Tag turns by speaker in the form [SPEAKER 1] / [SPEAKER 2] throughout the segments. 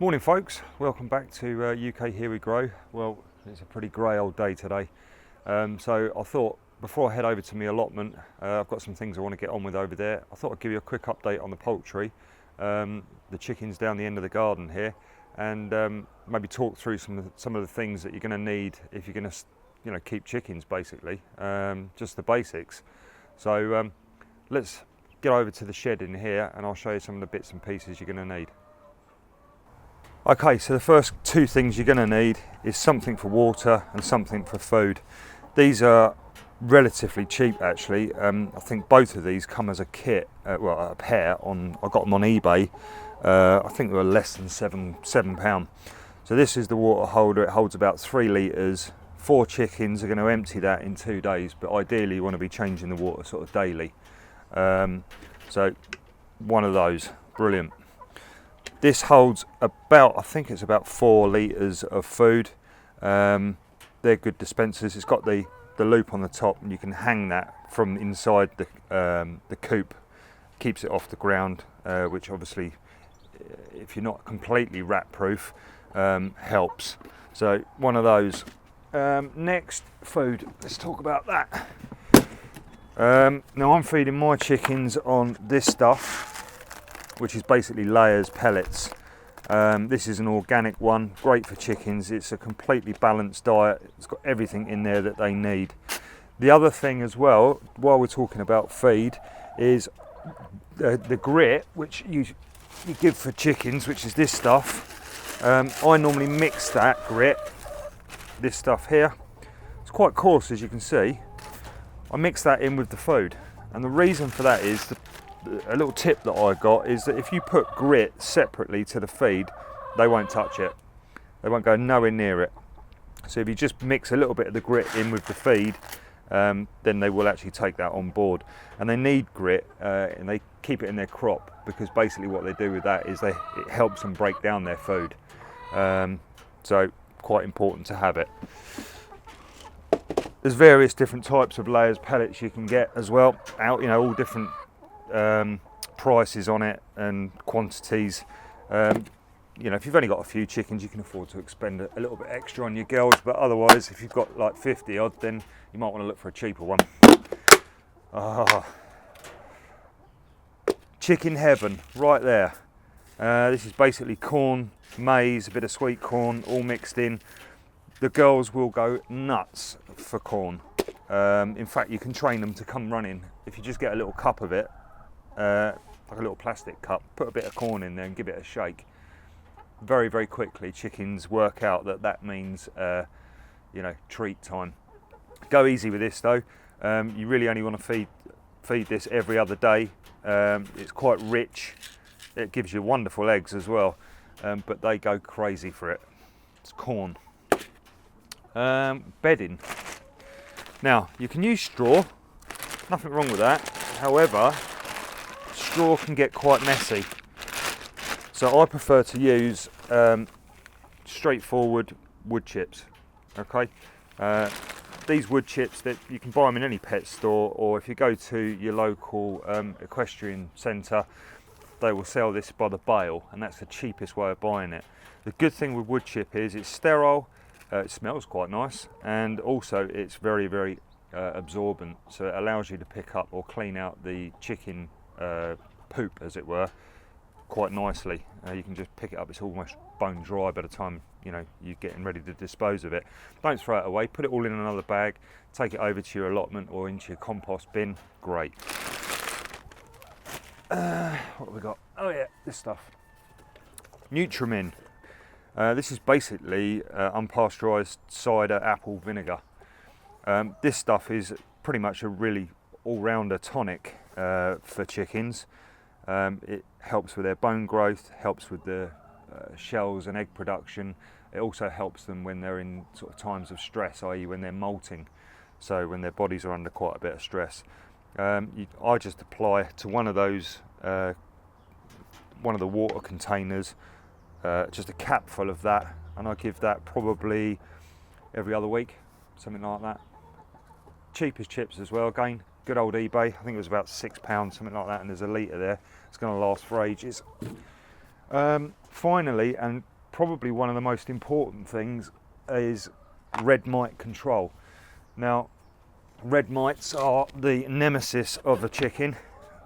[SPEAKER 1] Morning folks, welcome back to UK Here We Grow. Well, it's a pretty grey old day today, so I thought before I head over to my allotment, I've got some things I want to get on with over there. I thought I'd give you a quick update on the poultry, the chickens down the end of the garden here, and maybe talk through some of the things that you're going to need if you're going to keep chickens, basically, just the basics. So let's get over to the shed in here and I'll show you some of the bits and pieces you're going to need. Okay, so the first two things you're going to need is something for water and something for food. These are relatively cheap actually. I think both of these come as a kit, well, a pair. I got them on eBay. I think they were less than £7. So this is the water holder. It holds about 3 litres. 4 chickens are going to empty that in 2 days, but ideally you want to be changing the water sort of daily. So one of those, brilliant. This holds about, I think it's about 4 litres of food. They're good dispensers. It's got the loop on the top and you can hang that from inside the coop. Keeps it off the ground, which obviously, if you're not completely rat proof, helps. So one of those. Next, food. Let's talk about that. Now I'm feeding my chickens on this stuff, which is basically layers pellets. This is an organic one, great for chickens. It's a completely balanced diet. It's got everything in there that they need. The other thing as well, while we're talking about feed, is the grit, which you give for chickens, which is this stuff. I normally mix that grit, this stuff here. It's quite coarse, as you can see. I mix that in with the food. And the reason for that is a little tip that I got is that if you put grit separately to the feed, they won't touch it. They won't go nowhere near it. So if you just mix a little bit of the grit in with the feed, then they will actually take that on board. And they need grit, and they keep it in their crop, because basically what they do with that is it helps them break down their food. So quite important to have it. There's various different types of layers pellets you can get as well, all different prices on it and quantities. If you've only got a few chickens, you can afford to expend a little bit extra on your girls, but otherwise if you've got like 50 odd, then you might want to look for a cheaper one. Chicken heaven right there. This is basically corn, maize, a bit of sweet corn all mixed in. The girls will go nuts for corn. In fact, you can train them to come running if you just get a little cup of it, like a little plastic cup, put a bit of corn in there and give it a shake. Very, very quickly chickens work out that means treat time. Go easy with this though. You really only want to feed this every other day. It's quite rich. It gives you wonderful eggs as well, but they go crazy for it. It's corn. Bedding. Now you can use straw, nothing wrong with that. However, straw can get quite messy, so I prefer to use straightforward wood chips. Okay, these wood chips, that you can buy them in any pet store, or if you go to your local equestrian centre, they will sell this by the bale, and that's the cheapest way of buying it. The good thing with wood chip is it's sterile. It smells quite nice, and also it's very, very absorbent, so it allows you to pick up or clean out the chicken poop, as it were, quite nicely. You can just pick it up. It's almost bone dry by the time you're getting ready to dispose of it. Don't throw it away. Put it all in another bag. Take it over to your allotment or into your compost bin. Great. What have we got? Oh yeah, this stuff. Nutrimin. This is basically unpasteurised cider apple vinegar. This stuff is pretty much a really all-rounder tonic for chickens. It helps with their bone growth, helps with the shells and egg production. It also helps them when they're in sort of times of stress, i.e. when they're molting, so when their bodies are under quite a bit of stress. I just apply to one of those, one of the water containers, just a cap full of that, and I give that probably every other week, something like that. Cheap as chips as well, again, good old eBay. I think it was about £6, something like that, and there's a litre there. It's going to last for ages. Finally, and probably one of the most important things, is red mite control. Now, red mites are the nemesis of a chicken.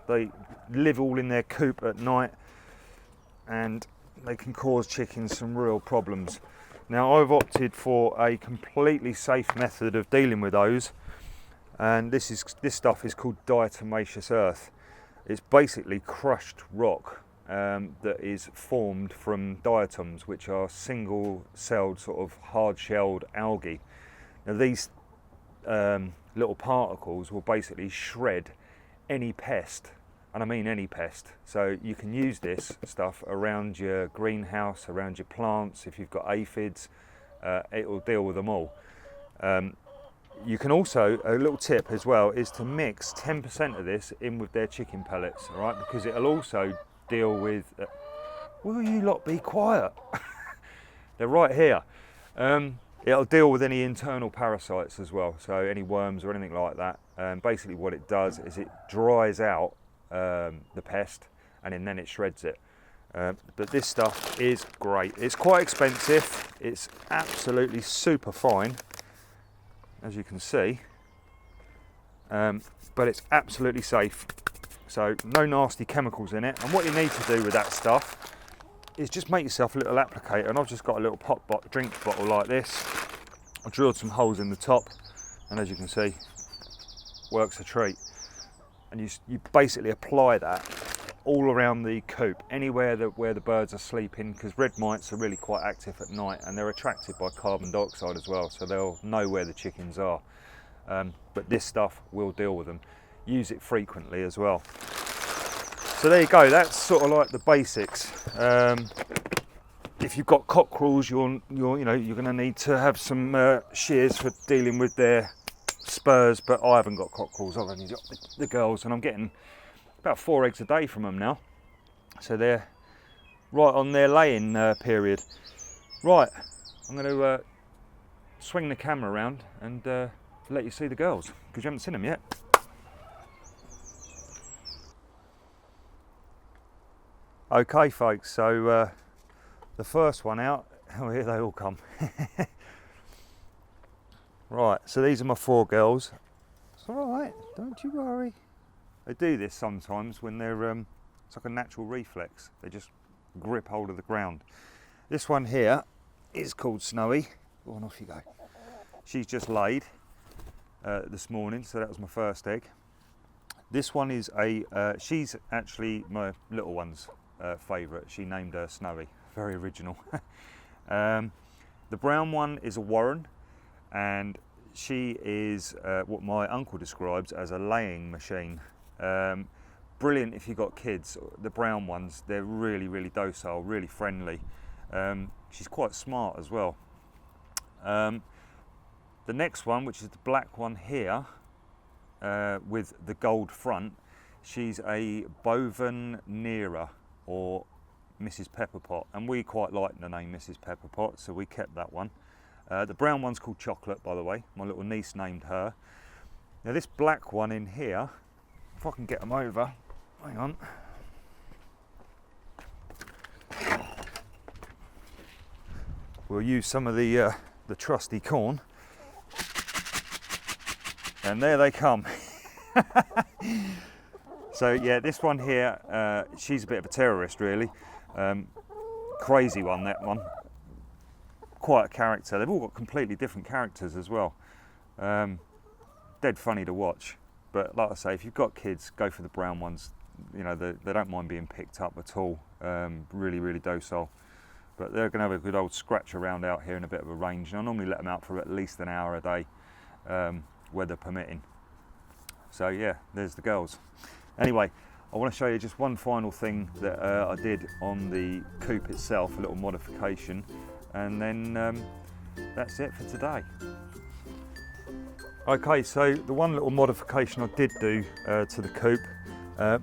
[SPEAKER 1] They live all in their coop at night and they can cause chickens some real problems. Now, I've opted for a completely safe method of dealing with those, and this stuff is called Diatomaceous Earth. It's basically crushed rock that is formed from diatoms, which are single-celled, sort of hard-shelled algae. Now, these little particles will basically shred any pest, and I mean any pest. So you can use this stuff around your greenhouse, around your plants. If you've got aphids, it will deal with them all. You can also, a little tip as well, is to mix 10% of this in with their chicken pellets, all right? Because it'll also deal with, will you lot be quiet? They're right here. It'll deal with any internal parasites as well, so any worms or anything like that. Basically what it does is it dries out the pest, and then it shreds it. But this stuff is great. It's quite expensive. It's absolutely super fine, as you can see, but it's absolutely safe. So no nasty chemicals in it. And what you need to do with that stuff is just make yourself a little applicator. And I've just got a little drink bottle like this. I've drilled some holes in the top, and as you can see, works a treat. And you basically apply that all around the coop, anywhere where the birds are sleeping, because red mites are really quite active at night, and they're attracted by carbon dioxide as well, so they'll know where the chickens are. But this stuff will deal with them. Use it frequently as well. So there you go, that's sort of like the basics. If you've got cockerels, you're going to need to have some shears for dealing with their spurs, but I haven't got cockerels. I've only got the girls, and I'm getting about 4 eggs a day from them now, so they're right on their laying period. Right, I'm going to swing the camera around and let you see the girls, because you haven't seen them yet. Okay folks, so the first one out, oh here they all come. Right, so these are my 4 girls. It's all right, don't you worry. They do this sometimes when they're, it's like a natural reflex. They just grip hold of the ground. This one here is called Snowy. Go on, off you go. She's just laid this morning, so that was my first egg. This one is she's actually my little one's favourite. She named her Snowy, very original. The brown one is a Warren, and she is what my uncle describes as a laying machine. Brilliant if you've got kids. The brown ones, they're really, really docile, really friendly. She's quite smart as well. The next one, which is the black one here, with the gold front, she's a Boven Nera, or Mrs. Pepperpot, and we quite like the name Mrs. Pepperpot, so we kept that one. The brown one's called Chocolate, by the way. My little niece named her. Now this black one in here, if I can get them over, hang on. We'll use some of the trusty corn. And there they come. So yeah, this one here, she's a bit of a terrorist really. Crazy one, that one. Quite a character. They've all got completely different characters as well. Dead funny to watch. But like I say, if you've got kids, go for the brown ones. You know, they don't mind being picked up at all. Really, really docile. But they're going to have a good old scratch around out here in a bit of a range. And I normally let them out for at least an hour a day, weather permitting. So yeah, there's the girls. Anyway, I want to show you just one final thing that I did on the coop itself, a little modification. And then that's it for today. Okay, so the one little modification I did do to the coop,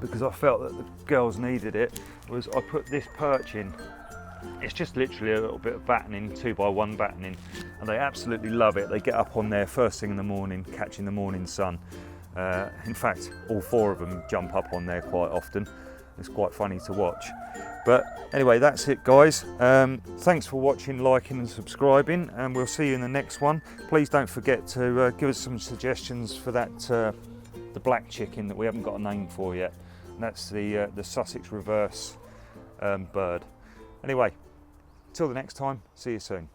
[SPEAKER 1] because I felt that the girls needed it, was I put this perch in. It's just literally a little bit of battening, 2x1 battening, and they absolutely love it. They get up on there first thing in the morning, catching the morning sun. In fact, all 4 of them jump up on there quite often. It's quite funny to watch. But anyway, that's it, guys. Thanks for watching, liking and subscribing, and we'll see you in the next one. Please don't forget to give us some suggestions for that the black chicken that we haven't got a name for yet. And that's the Sussex reverse bird. Anyway, till the next time, see you soon.